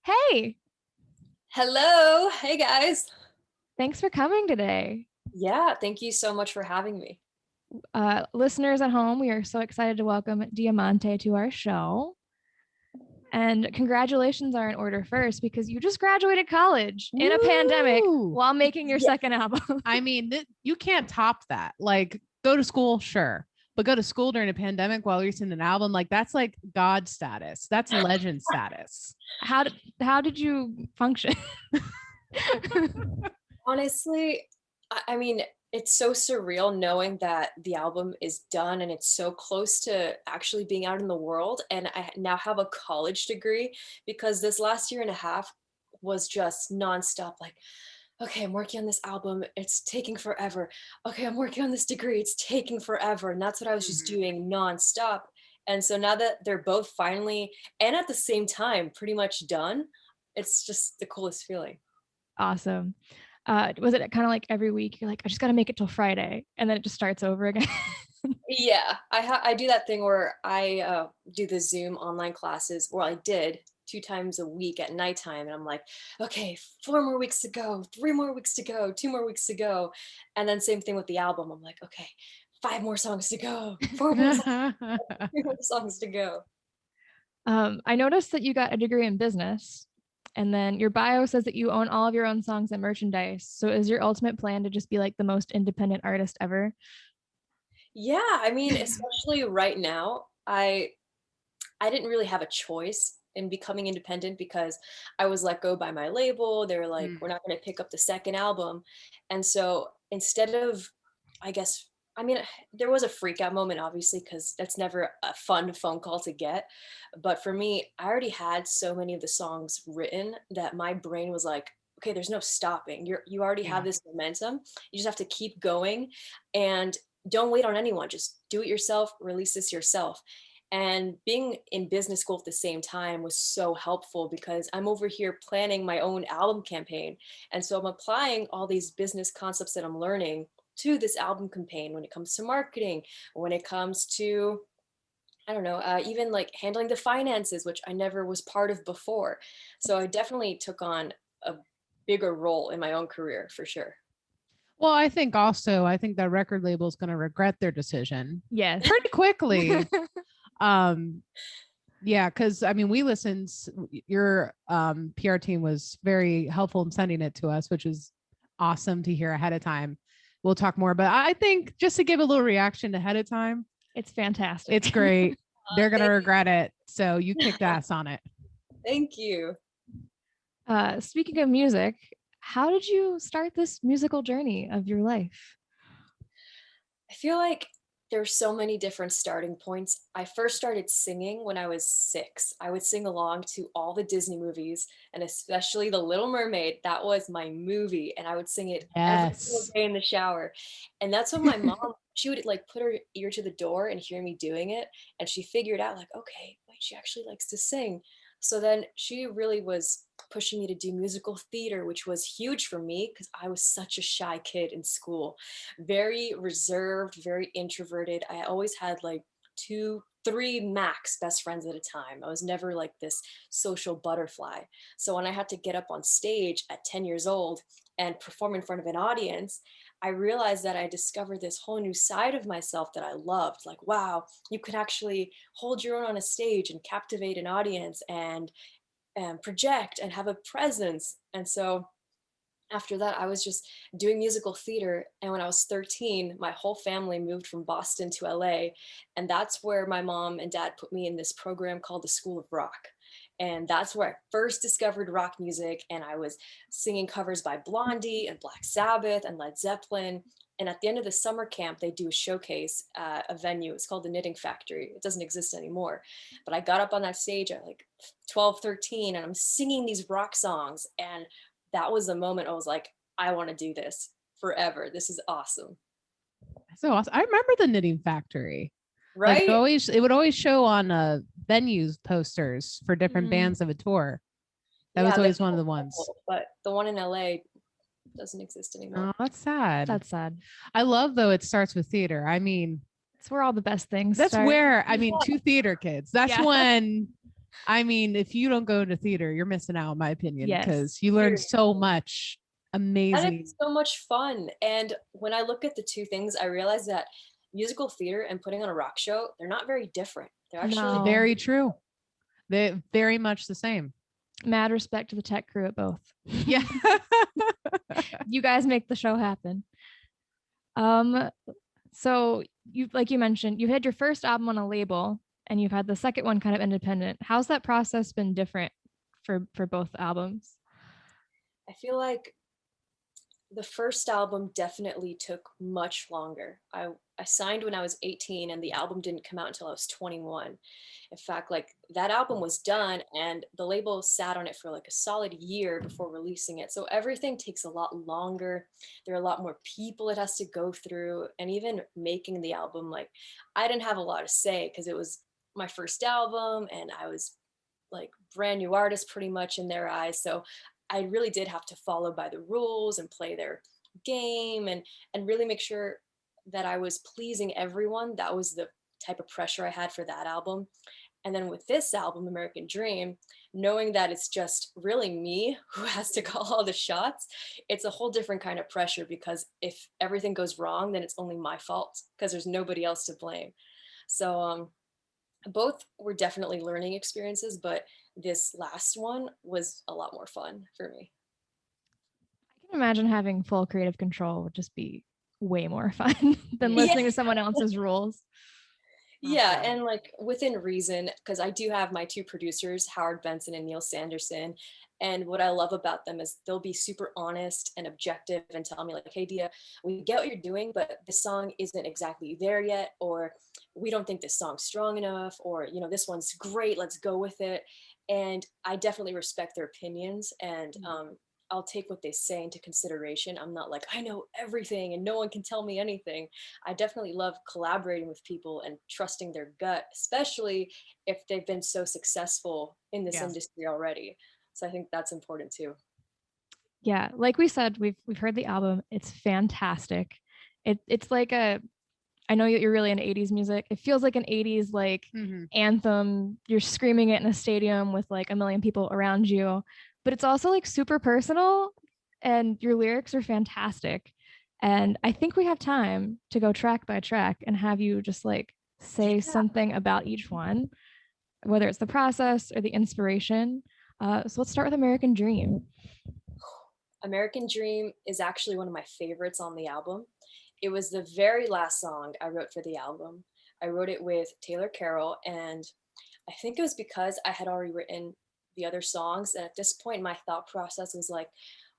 Hey, Hello. Hey guys. thanks for coming today. Yeah, thank you so much for having me. Listeners at home, we are so excited to welcome Diamante to our show. And congratulations are in order first because you just graduated college in a pandemic Woo! while making your Yeah. second album. I mean, you can't top that. Like, go to school, sure, but go to school during a pandemic while releasing an album, like that's like God status. That's legend status. How did you function? Honestly, I mean, it's so surreal knowing that the album is done and it's so close to actually being out in the world. And I now have a college degree because this last year and a half was just nonstop. Like, okay, I'm working on this album. It's taking forever. Okay, I'm working on this degree. It's taking forever. And that's what I was just doing nonstop. And so now that they're both finally and at the same time pretty much done, it's just the coolest feeling. Awesome. Was it kind of like every week you're like, I just got to make it till Friday, and then it just starts over again? Yeah, I do that thing where I do the Zoom online classes, or I did 2 times a week at nighttime, and I'm like, okay, 4 more weeks to go, 3 more weeks to go, 2 more weeks to go, and then same thing with the album. I'm like, okay, 5 more songs to go, 4 more songs, 3 more songs to go. I noticed that you got a degree in business, and then your bio says that you own all of your own songs and merchandise. So is your ultimate plan to just be like the most independent artist ever? Yeah, I mean, especially right now, I didn't really have a choice in becoming independent because I was let go by my label. They were like, we're not going to pick up the second album. And so instead of, I guess, I mean, there was a freak out moment, obviously, because that's never a fun phone call to get. But for me, I already had so many of the songs written that my brain was like, okay, there's no stopping. You already have Yeah. this momentum. You just have to keep going and don't wait on anyone. Just do it yourself, release this yourself. And being in business school at the same time was so helpful because I'm over here planning my own album campaign. And so I'm applying all these business concepts that I'm learning to this album campaign when it comes to marketing, when it comes to, I don't know, even like handling the finances, which I never was part of before. So I definitely took on a bigger role in my own career for sure. Well, I think that record label is going to regret their decision Yes. pretty quickly. um, yeah, because I mean, we listened. Your PR team was very helpful in sending it to us, which is awesome to hear ahead of time. We'll talk more, but I think just to give a little reaction ahead of time, It's fantastic. it's great. They're gonna Thank regret it. So you kicked ass on it. Thank you. Speaking of music, how did you start this musical journey of your life? I feel like there's so many different starting points. I first started singing when I was 6. I would sing along to all the Disney movies and especially The Little Mermaid. That was my movie and I would sing it every single Yes. day in the shower. And that's when my mom, she would like put her ear to the door and hear me doing it and she figured out like, okay, wait, she actually likes to sing. So then she really was pushing me to do musical theater, which was huge for me because I was such a shy kid in school, very reserved, very introverted. I always had like 2, 3 max best friends at a time. I was never like this social butterfly. So when I had to get up on stage at 10 years old and perform in front of an audience, I realized that I discovered this whole new side of myself that I loved. Like, wow, you can actually hold your own on a stage and captivate an audience and project and have a presence. And so after that, I was just doing musical theater. And when I was 13, my whole family moved from Boston to LA. And that's where my mom and dad put me in this program called the School of Rock. And that's where I first discovered rock music. And I was singing covers by Blondie and Black Sabbath and Led Zeppelin. And at the end of the summer camp, they do a showcase at a venue. It's called the Knitting Factory. It doesn't exist anymore. But I got up on that stage at like 12, 13, and I'm singing these rock songs. And that was the moment I was like, I want to do this forever. This is awesome. So awesome. I remember the Knitting Factory. Like Right? it would always show on venues posters for different bands of a tour. That was Yeah, always one of the ones. but the one in LA doesn't exist anymore. Oh, that's sad. That's sad. I love though it starts with theater. I mean, It's where all the best things that's start. where I mean, two theater kids. That's Yeah. when I mean, if you don't go to theater, you're missing out, in my opinion, Yes. because you learn so Seriously. much And amazing. it's so much fun. And when I look at the two things, I realize that musical theater and putting on a rock show, they're not very different. They're actually No. Very true. They're very much the same. Mad respect to the tech crew at both. Yeah. You guys make the show happen. So you, like you mentioned, you had your first album on a label and you've had the second one kind of independent. How's that process been different for both albums? I feel like the first album definitely took much longer. I signed when I was 18 and the album didn't come out until I was 21. In fact, like that album was done and the label sat on it for like a solid year before releasing it. So everything takes a lot longer. There are a lot more people it has to go through. And even making the album, like I didn't have a lot to say because it was my first album and I was like brand new artist pretty much in their eyes. So I really did have to follow by the rules and play their game and really make sure that I was pleasing everyone. That was the type of pressure I had for that album. And then with this album, American Dream, knowing that it's just really me who has to call all the shots, it's a whole different kind of pressure because if everything goes wrong, then it's only my fault because there's nobody else to blame. So both were definitely learning experiences, but this last one was a lot more fun for me. I can imagine having full creative control would just be way more fun than listening to someone else's rules. Yeah, and like within reason, because I do have my two producers, Howard Benson and Neil Sanderson. And what I love about them is they'll be super honest and objective and tell me, like, hey, Dia, we get what you're doing, but this song isn't exactly there yet, or we don't think this song's strong enough, or, you know, this one's great, let's go with it. And I definitely respect their opinions. And I'll take what they say into consideration. I'm not like, I know everything and no one can tell me anything. I definitely love collaborating with people and trusting their gut, especially if they've been so successful in this industry already. So I think that's important too. Yeah, like we said, we've heard the album. It's fantastic. It's like a, I know you're really into 80s music. It feels like an 80s like anthem. You're screaming it in a stadium with like a million people around you, but it's also like super personal and your lyrics are fantastic. And I think we have time to go track by track and have you just like say something about each one, whether it's the process or the inspiration. So let's start with American Dream. American Dream is actually one of my favorites on the album. It was the very last song I wrote for the album. I wrote it with Taylor Carroll, and I think it was because I had already written the other songs. And at this point, my thought process was like,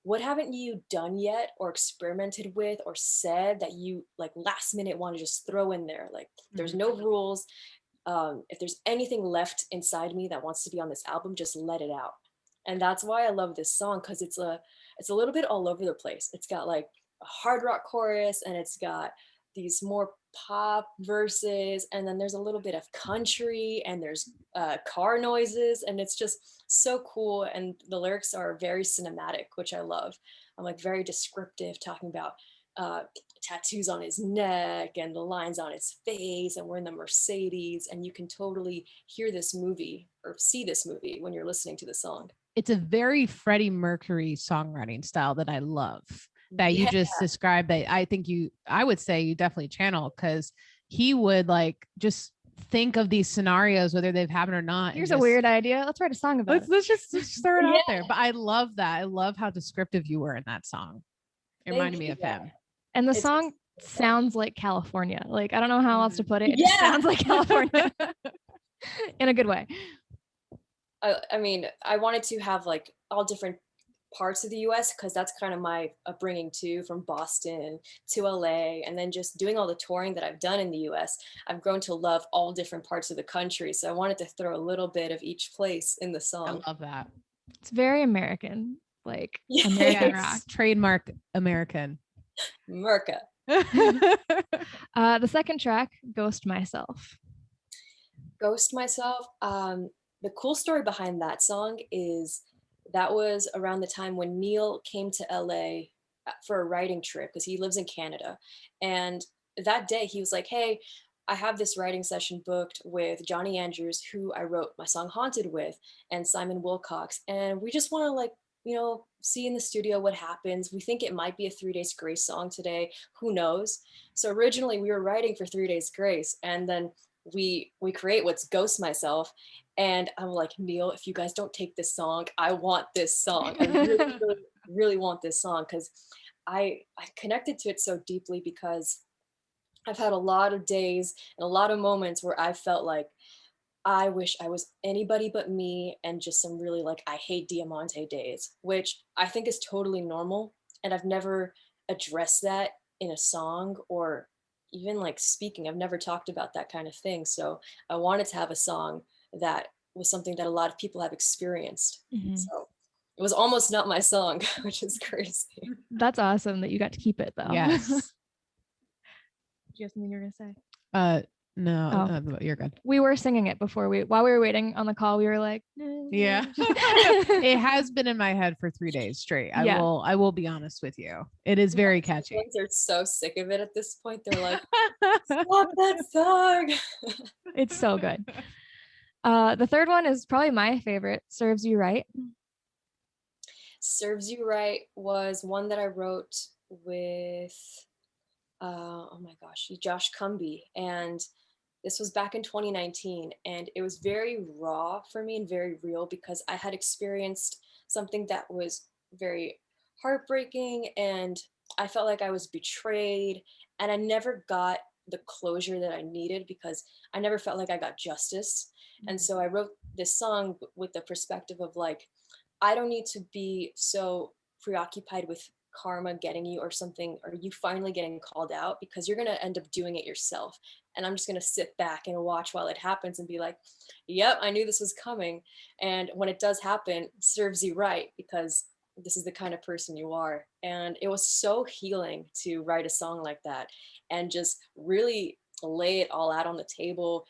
what haven't you done yet or experimented with or said that you like last minute want to just throw in there? Like, there's no rules. If there's anything left inside me that wants to be on this album, just let it out. And that's why I love this song, because it's a little bit all over the place. It's got like a hard rock chorus and it's got these more pop verses, and then there's a little bit of country and there's car noises, and it's just so cool. And the lyrics are very cinematic, which I love. I'm like very descriptive, talking about tattoos on his neck and the lines on his face, and we're in the Mercedes, and you can totally hear this movie or see this movie when you're listening to the song. It's a very Freddie Mercury songwriting style that I love, that you just described, that I would say you definitely channel, because he would like just think of these scenarios, whether they've happened or not. Here's a weird idea. Let's write a song about it. Let's just throw it out there. But I love that. I love how descriptive you were in that song. It reminded me of him. And the song sounds like California. Like, I don't know how else to put it. It just sounds like California in a good way. I mean, I wanted to have like all different parts of the US, because that's kind of my upbringing too, from Boston to LA, and then just doing all the touring that I've done in the US. I've grown to love all different parts of the country. So I wanted to throw a little bit of each place in the song. I love that. It's very American, like American rock. Trademark American. Merca. The second track, Ghost Myself. Ghost Myself. The cool story behind that song is that was around the time when Neil came to LA for a writing trip, because he lives in Canada. And that day he was like, hey, I have this writing session booked with Johnny Andrews, who I wrote my song Haunted with, and Simon Wilcox. And we just want to like, see in the studio what happens. We think it might be a 3 Days Grace song today. Who knows? So originally we were writing for 3 Days Grace, and then we create what's Ghost Myself. And I'm like, Neil, if you guys don't take this song, I want this song. I really, really, really want this song, because I connected to it so deeply, because I've had a lot of days and a lot of moments where I felt like I wish I was anybody but me, and just some really like I hate Diamante days, which I think is totally normal. And I've never addressed that in a song, or even like speaking. I've never talked about that kind of thing. So I wanted to have a song that was something that a lot of people have experienced. Mm-hmm. So it was almost not my song, which is crazy. That's awesome that you got to keep it though. Yes. Do you have something you're gonna say? No, you're good. We were singing it while we were waiting on the call. We were like, yeah. It has been in my head for 3 days straight. Yeah. I will be honest with you. It is very catchy. They're so sick of it at this point. They're like, stop that song. It's so good. The third one is probably my favorite, Serves You Right. Serves You Right was one that I wrote with oh my gosh, Josh Cumby. And this was back in 2019, and it was very raw for me and very real, because I had experienced something that was very heartbreaking, and I felt like I was betrayed, and I never got the closure that I needed, because I never felt like I got justice. And so I wrote this song with the perspective of like, I don't need to be so preoccupied with karma getting you or something, or you finally getting called out, because you're going to end up doing it yourself. And I'm just going to sit back and watch while it happens and be like, yep, I knew this was coming. And when it does happen, serves you right, because this is the kind of person you are. And it was so healing to write a song like that and just really lay it all out on the table.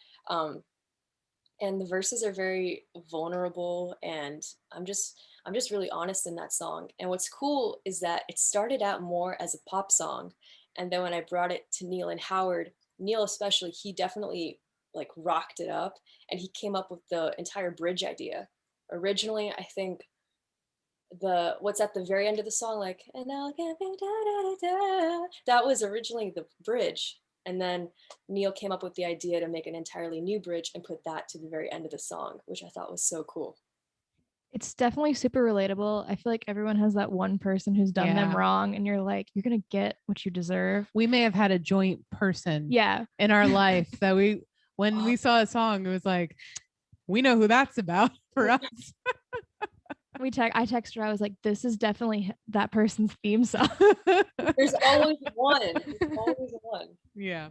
And the verses are very vulnerable, and I'm just really honest in that song. And what's cool is that it started out more as a pop song, and then when I brought it to Neil and Howard, Neil especially, he definitely like rocked it up, and he came up with the entire bridge idea. Originally, I think what's at the very end of the song, like, and I'll get me da, da, da, da, that was originally the bridge. And then Neil came up with the idea to make an entirely new bridge and put that to the very end of the song, which I thought was so cool. It's definitely super relatable. I feel like everyone has that one person who's done them wrong, and you're like, you're going to get what you deserve. We may have had a joint person in our life that when we saw a song, it was like, we know who that's about for us. I texted her. I was like, this is definitely that person's theme song. There's always one. There's always one. Yeah,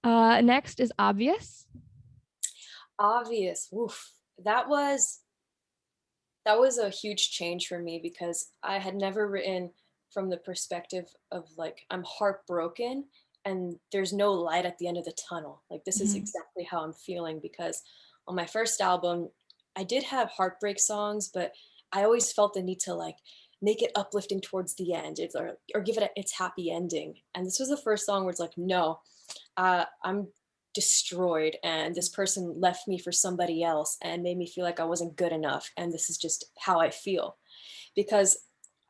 absolutely. Next is Obvious. Obvious. Oof. That was a huge change for me, because I had never written from the perspective of like, I'm heartbroken and there's no light at the end of the tunnel. Like, this is exactly how I'm feeling, because on my first album, I did have heartbreak songs, but I always felt the need to like make it uplifting towards the end, or give it its happy ending. And this was the first song where it's like, no, I'm destroyed, and this person left me for somebody else and made me feel like I wasn't good enough, and this is just how I feel. Because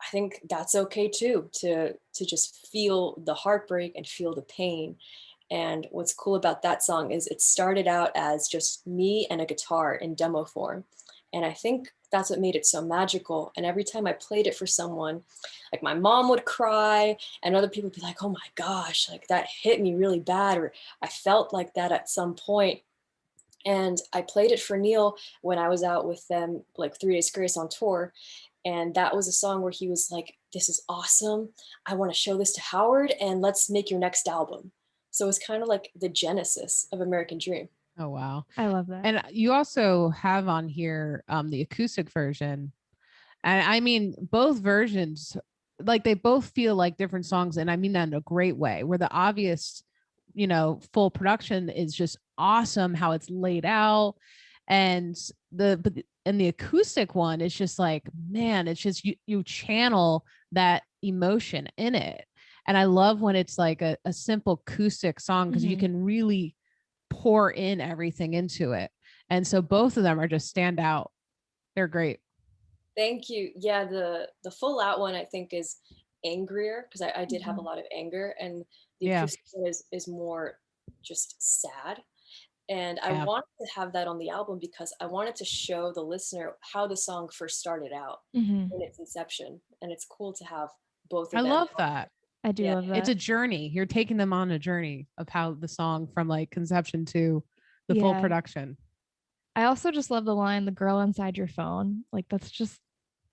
I think that's okay too, to just feel the heartbreak and feel the pain. And what's cool about that song is it started out as just me and a guitar in demo form. And I think that's what made it so magical. And every time I played it for someone, like my mom would cry, and other people would be like, oh my gosh, like that hit me really bad, or I felt like that at some point. And I played it for Neil when I was out with them, like 3 Days Grace on tour. And that was a song where he was like, this is awesome. I want to show this to Howard, and let's make your next album. So it's kind of like the genesis of American Dream. Oh, wow. I love that. And you also have on here the acoustic version. And I mean, both versions, like they both feel like different songs. And I mean that in a great way, where the Obvious, full production is just awesome, how it's laid out. And the acoustic one is just like, man, it's just you channel that emotion in it. And I love when it's like a simple acoustic song because you Mhm. can really pour in everything into it. And so both of them are just stand out. They're great. Thank you. Yeah, the full out one I think is angrier because I did have a Mhm. lot of anger, and the Yeah. acoustic one is more just sad. And I Yeah. wanted to have that on the album because I wanted to show the listener how the song first started out Mhm. in its inception. And it's cool to have both I of them. love that. I do Yeah. love It's that. a journey. You're taking them on a journey of how the song from like conception to the full Yeah. production. I also just love the line, the girl inside your phone. Like that's just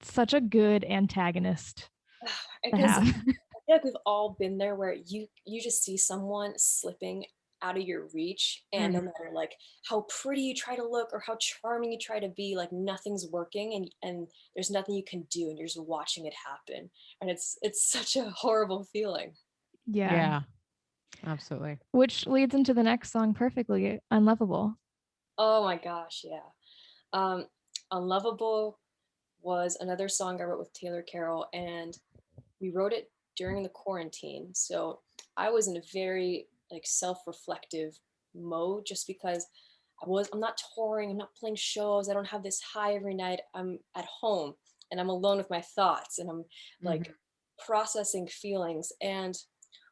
such a good antagonist to Because have. I feel like we've all been there where you just see someone slipping out of your reach, and no Mhm. matter like how pretty you try to look or how charming you try to be, like nothing's working, and there's nothing you can do, and you're just watching it happen, and it's such a horrible feeling. Yeah. Yeah, absolutely. Which leads into the next song perfectly, Unlovable. Oh my gosh, yeah. um Unlovable was another song I wrote with Taylor Carroll, and we wrote it during the quarantine. So I was in a very like self-reflective mode just because I'm not touring, I'm not playing shows, I don't have this high every night. I'm at home and I'm alone with my thoughts, and I'm Mhm. like processing feelings. And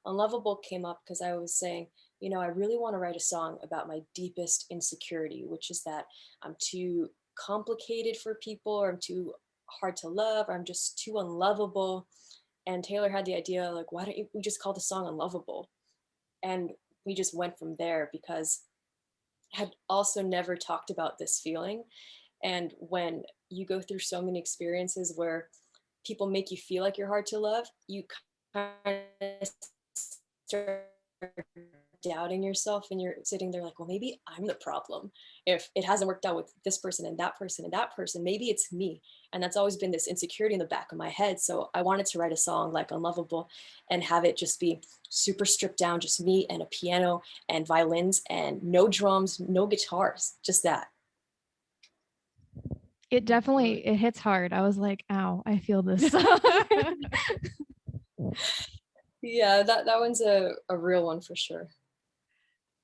Unlovable came up because I was saying, I really want to write a song about my deepest insecurity, which is that I'm too complicated for people, or I'm too hard to love, or I'm just too unlovable. And Taylor had the idea, like, why don't we just call the song Unlovable? And we just went from there because I had also never talked about this feeling. And when you go through so many experiences where people make you feel like you're hard to love, you kind of start doubting yourself, and you're sitting there like, well, maybe I'm the problem. If it hasn't worked out with this person and that person and that person, maybe it's me. And that's always been this insecurity in the back of my head. So I wanted to write a song like Unlovable and have it just be super stripped down, just me and a piano and violins and no drums, no guitars, just that. It definitely it hits hard. I was like, ow, I feel this song. Yeah, that one's a real one for sure.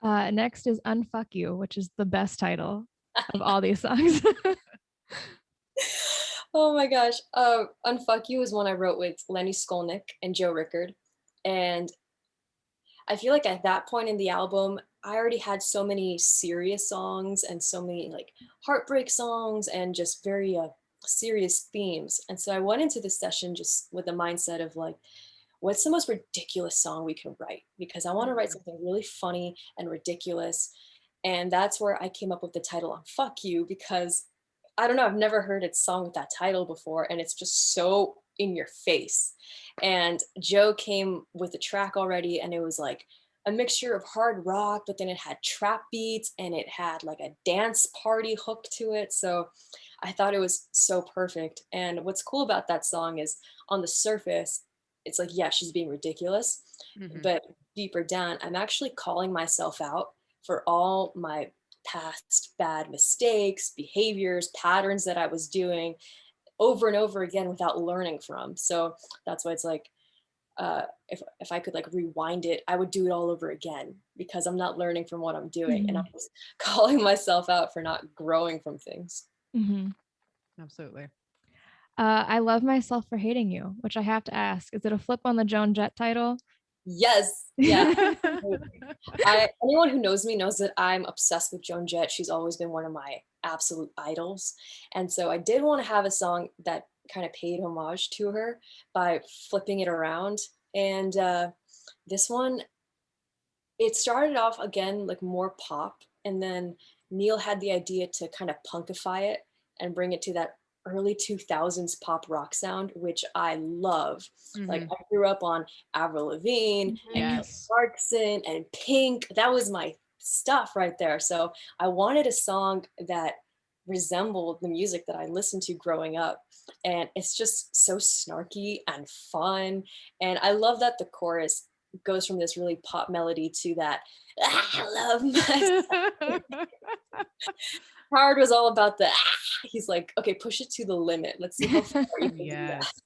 Next is Unfuck You, which is the best title of all these songs. Oh my gosh. Unfuck You is one I wrote with Lenny Skolnick and Joe Rickard. And I feel like at that point in the album, I already had so many serious songs and so many like heartbreak songs and just very serious themes. And so I went into this session just with the mindset of like, what's the most ridiculous song we can write? Because I want to write something really funny and ridiculous. And that's where I came up with the title Unfuck You, because I don't know, I've never heard it sung with that title before. And it's just so in your face. And Joe came with a track already, and it was like a mixture of hard rock, but then it had trap beats and it had like a dance party hook to it. So I thought it was so perfect. And what's cool about that song is on the surface, it's like, yeah, she's being ridiculous. Mhm. But deeper down, I'm actually calling myself out for all my past bad mistakes, behaviors, patterns that I was doing over and over again without learning from. So that's why it's like, if I could like rewind it, I would do it all over again because I'm not learning from what I'm doing, and I'm Mhm. just calling myself out for not growing from things. Mhm. Absolutely. I love myself for hating you, which I have to ask, is it a flip on the Joan Jett title? Yes, yeah. Anyone who knows me knows that I'm obsessed with Joan Jett. She's always been one of my absolute idols. And so I did want to have a song that kind of paid homage to her by flipping it around. And this one, it started off again like more pop, and then Neil had the idea to kind of punkify it and bring it to that early 2000s pop rock sound, which I love. Like Mhm. I grew up on Avril Lavigne and Kelly Yes. Clarkson and Pink. That was my stuff right there. So I wanted a song that resembled the music that I listened to growing up. And it's just so snarky and fun. And I love that the chorus goes from this really pop melody to that I love myself. Howard was all about the he's like, okay, push it to the limit. Let's see how far you can do that. Yes.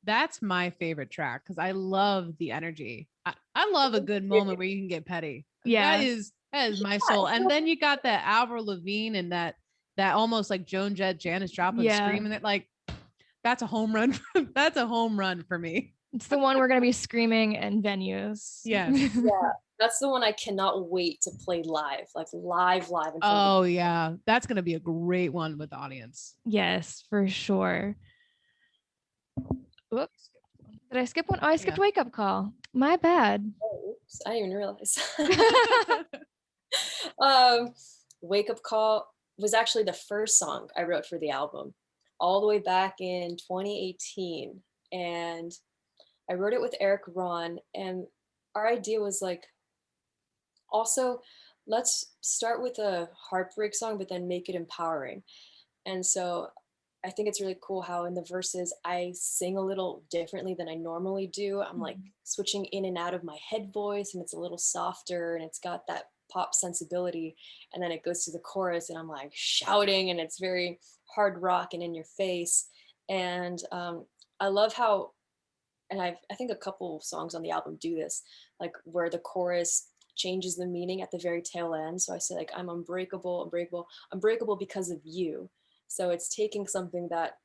That's my favorite track because I love the energy. I love a good moment where you can get petty. Yeah. That is my soul. And then you got that Avril Lavigne and that almost like Joan Jett, Janis Joplin screaming it, like that's a home run. That's a home run for me. It's the one we're gonna be screaming in venues. Yes. Yeah, that's the one I cannot wait to play live, like live. In front Oh yeah, that's gonna be a great one with the audience. Yes, for sure. Whoops. Did I skip one? Oh, I skipped Wake Up Call. My bad. Oh, oops, I didn't even realize. Wake Up Call was actually the first song I wrote for the album, all the way back in 2018. And I wrote it with Eric Ron. And our idea was like, also, let's start with a heartbreak song, but then make it empowering. And so I think it's really cool how in the verses I sing a little differently than I normally do. I'm like switching in and out of my head voice, and it's a little softer and it's got that pop sensibility. And then it goes to the chorus and I'm like shouting, and it's very hard rock and in your face. And I love how, and I think a couple songs on the album do this, like where the chorus changes the meaning at the very tail end. So I say like, I'm unbreakable because of you. So it's taking something that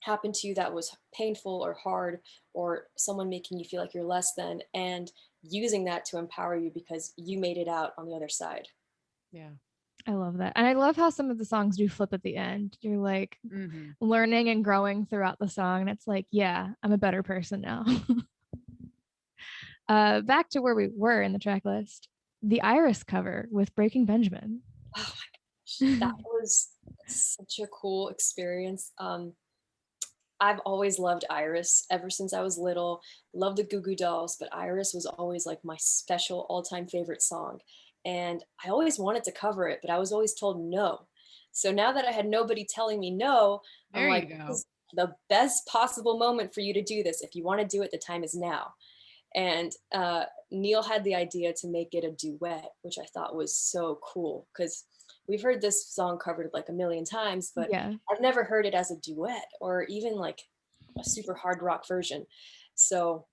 happened to you that was painful or hard, or someone making you feel like you're less than, and using that to empower you because you made it out on the other side. Yeah. I love that. And I love how some of the songs do flip at the end. You're like learning and growing throughout the song. And it's like, yeah, I'm a better person now. Back to where we were in the track list, the Iris cover with Breaking Benjamin. Oh my gosh, that was such a cool experience. I've always loved Iris ever since I was little. Loved the Goo Goo Dolls, but Iris was always like my special all-time favorite song. And I always wanted to cover it, but I was always told no. So now that I had nobody telling me no, I'm like, this is the best possible moment for you to do this. If you want to do it, the time is now. And Neil had the idea to make it a duet, which I thought was so cool because we've heard this song covered like a million times, but I've never heard it as a duet or even like a super hard rock version. So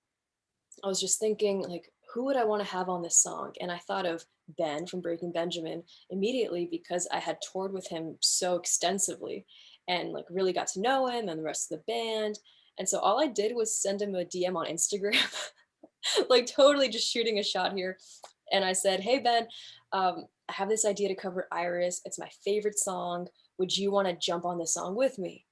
I was just thinking like, who would I want to have on this song? And I thought of Ben from Breaking Benjamin immediately because I had toured with him so extensively and like really got to know him and the rest of the band. And so all I did was send him a DM on Instagram, like totally just shooting a shot here. And I said, hey, Ben, I have this idea to cover Iris. It's my favorite song. Would you want to jump on this song with me?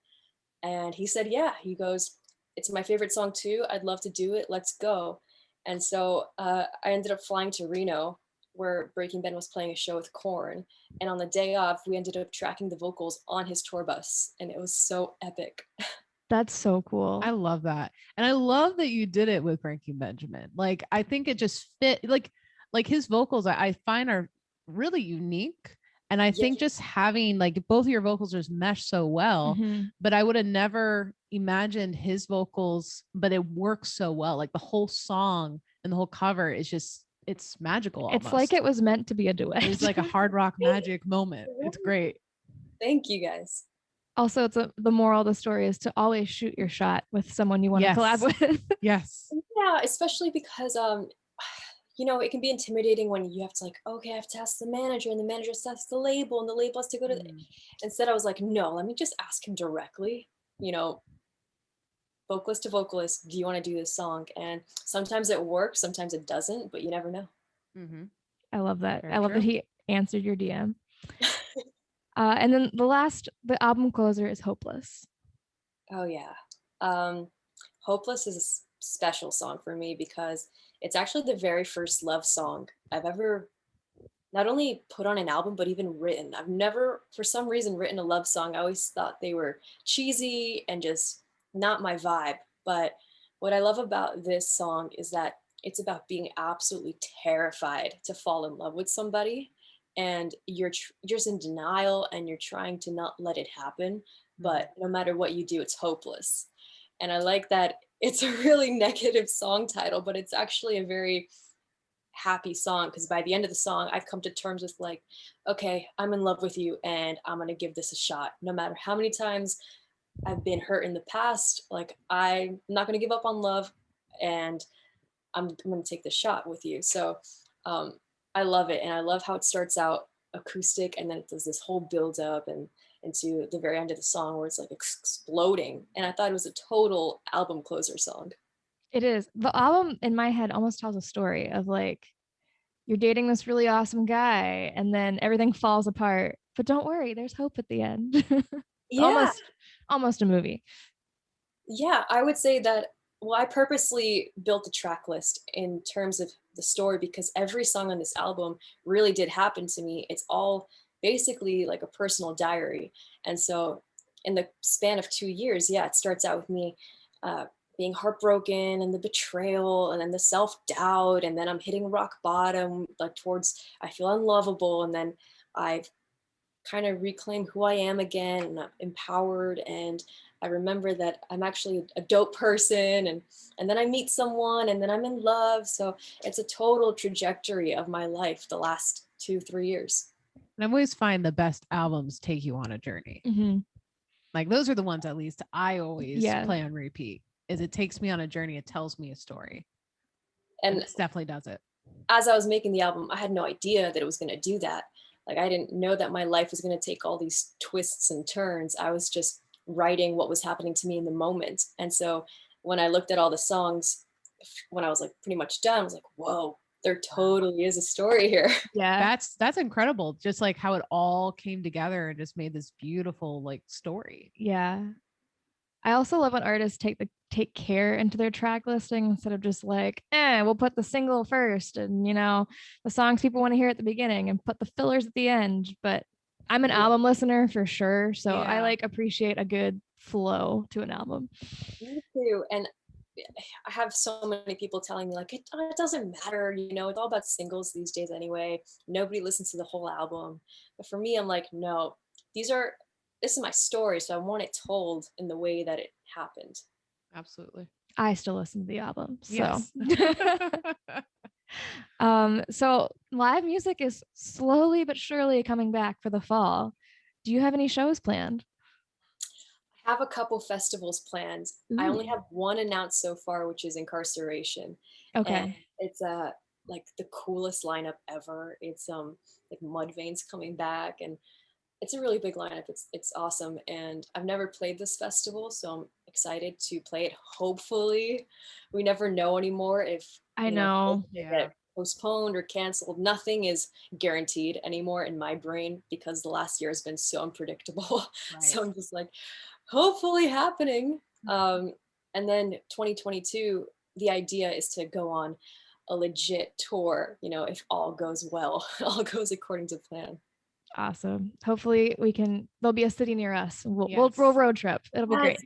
And he said, yeah. He goes, it's my favorite song too. I'd love to do it. Let's go. And so I ended up flying to Reno, where Breaking Ben was playing a show with Korn. And on the day off, we ended up tracking the vocals on his tour bus. And it was so epic. That's so cool. I love that. And I love that you did it with Breaking Benjamin. Like, I think it just fit, like his vocals, I find are really unique. And I think just having like both of your vocals just mesh so well, but I would have never imagined his vocals, but it works so well. Like the whole song and the whole cover is just, it's magical. Almost. It's like it was meant to be a duet. It's like a hard rock magic moment. It's great. Thank you guys. Also, it's the moral of the story is to always shoot your shot with someone you want to collab with. Yes. Yeah, especially because you know, it can be intimidating when you have to like, okay, I have to ask the manager and the manager says the label and the label has to go to instead I was like, no, let me just ask him directly, you know, vocalist to vocalist, do you want to do this song? And sometimes it works, sometimes it doesn't, but you never know. I love that. I love that he answered your DM. And then the album closer is Hopeless. Oh yeah. Hopeless is a special song for me because it's actually the very first love song I've ever not only put on an album, but even written. I've never, for some reason, written a love song. I always thought they were cheesy and just not my vibe. But what I love about this song is that it's about being absolutely terrified to fall in love with somebody. And you're just in denial and you're trying to not let it happen. But no matter what you do, it's hopeless. And I like that it's a really negative song title, but it's actually a very happy song because by the end of the song, I've come to terms with like, okay, I'm in love with you and I'm going to give this a shot. No matter how many times I've been hurt in the past. Like, I'm not going to give up on love, and I'm going to take the shot with you. So I love it. And I love how it starts out acoustic and then it does this whole build up and into the very end of the song where it's like exploding. And I thought it was a total album closer song. It is. The album in my head almost tells a story of like, you're dating this really awesome guy and then everything falls apart. But don't worry, there's hope at the end. Yeah. Almost a movie. Yeah, I would say that. Well, I purposely built the track list in terms of the story because every song on this album really did happen to me. It's all basically like a personal diary. And so in the span of 2 years, yeah, it starts out with me uh, being heartbroken and the betrayal and then the self-doubt. And then I'm hitting rock bottom, like towards, I feel unlovable. And then I've kind of reclaim who I am again and I'm empowered, and I remember that I'm actually a dope person, and then I meet someone and then I'm in love. So it's a total trajectory of my life the last 2-3 years. And I always find the best albums take you on a journey. Mm-hmm. Like those are the ones, at least I always play on repeat, is it takes me on a journey. It tells me a story. And this definitely does it. As I was making the album, I had no idea that it was going to do that. Like, I didn't know that my life was going to take all these twists and turns. I was just writing what was happening to me in the moment. And so when I looked at all the songs, when I was like pretty much done, I was like, whoa, there totally is a story here. Yeah. That's incredible. Just like how it all came together and just made this beautiful like story. Yeah. I also love when artists take care into their track listing instead of just like, we'll put the single first and the songs people want to hear at the beginning and put the fillers at the end. But I'm an album listener for sure, so I like appreciate a good flow to an album. Me too. And I have so many people telling me like it doesn't matter, it's all about singles these days anyway. Nobody listens to the whole album. But for me, I'm like, no, this is my story, so I want it told in the way that it happened. Absolutely. I still listen to the album. So yes. So live music is slowly but surely coming back for the fall. Do you have any shows planned? I have a couple festivals planned. Ooh. I only have one announced so far, which is Incarceration. Okay. And it's like the coolest lineup ever. It's like Mudvayne's coming back, and it's a really big lineup. It's awesome, and I've never played this festival, so I'm excited to play it. Hopefully, we never know anymore if get postponed or canceled. Nothing is guaranteed anymore in my brain because the last year has been so unpredictable. Right. So I'm just like, hopefully happening. And then 2022, the idea is to go on a legit tour. If all goes well, all goes according to plan. Awesome. Hopefully there'll be a city near us. We'll road trip. It'll be great.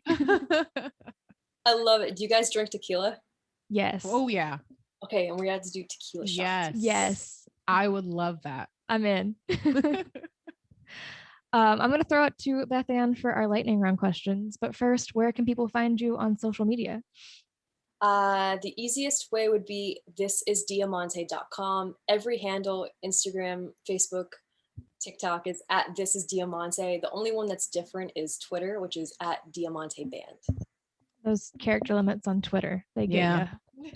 I love it. Do you guys drink tequila? Yes. Oh yeah. Okay. And we had to do tequila shots. Yes. I would love that. I'm in. I'm going to throw it to Beth Ann for our lightning round questions. But first, where can people find you on social media? The easiest way would be thisisdiamante.com. Every handle, Instagram, Facebook, TikTok is at thisisdiamante. The only one that's different is Twitter, which is at Diamante Band. Those character limits on Twitter, they get you.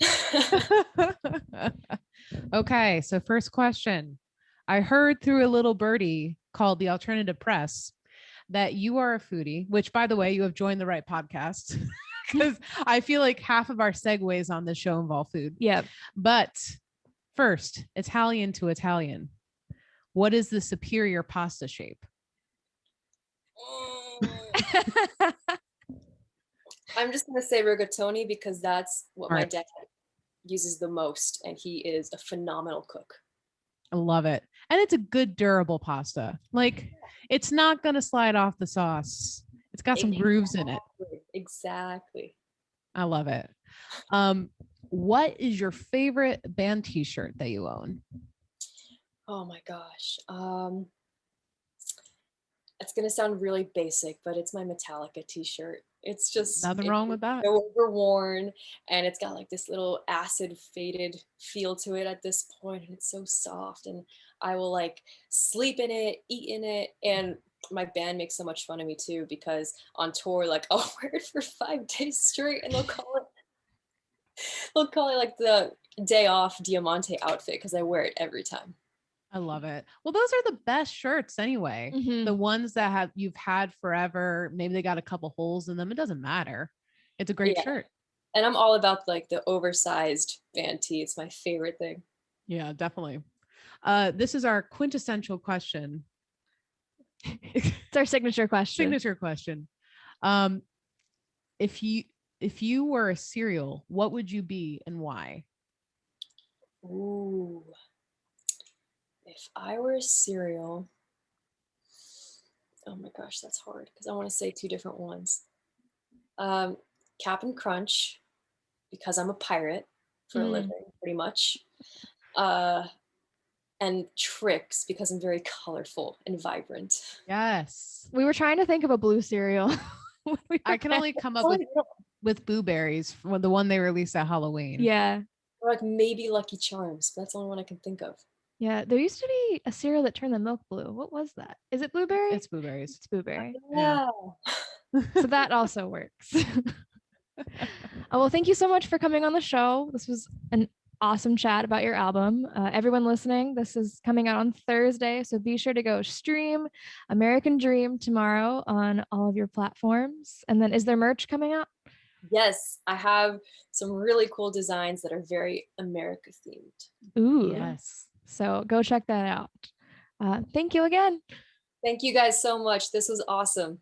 Okay, so first question. I heard through a little birdie called the Alternative Press that you are a foodie, which by the way, you have joined the right podcast because I feel like half of our segues on this show involve food. Yep. But first, Italian to Italian. What is the superior pasta shape? I'm just going to say rigatoni because that's what my dad uses the most, and he is a phenomenal cook. I love it. And it's a good durable pasta. Like, it's not going to slide off the sauce. It's got some grooves in it. Exactly. I love it. What is your favorite band t-shirt that you own? Oh my gosh. It's going to sound really basic, but it's my Metallica t-shirt. It's just nothing wrong with that. So overworn, and it's got like this little acid faded feel to it at this point, and it's so soft, and I will like sleep in it, eat in it, and my band makes so much fun of me too, because on tour, like I'll wear it for 5 days straight and they'll call it like the day off Diamante outfit, because I wear it every time. I love it. Well, those are the best shirts anyway. The ones that you've had forever. Maybe they got a couple holes in them. It doesn't matter. It's a great shirt. And I'm all about like the oversized band tee. It's my favorite thing. Yeah, definitely. This is our quintessential question. It's our signature question. If you were a cereal, what would you be and why? Ooh. If I were a cereal, oh my gosh, that's hard because I want to say two different ones. Cap'n Crunch, because I'm a pirate for a living, pretty much. And Trix, because I'm very colorful and vibrant. Yes. We were trying to think of a blue cereal. I can only come up with blueberries, the one they released at Halloween. Yeah. Or like maybe Lucky Charms, but that's the only one I can think of. Yeah, there used to be a cereal that turned the milk blue. What was that? Is it blueberry? It's blueberries. It's blueberry. Yeah. So that also works. Oh, well, thank you so much for coming on the show. This was an awesome chat about your album. Everyone listening, this is coming out on Thursday, so be sure to go stream American Dream tomorrow on all of your platforms. And then is there merch coming out? Yes, I have some really cool designs that are very America themed. Ooh. Yes. So go check that out. Thank you again. Thank you guys so much. This was awesome.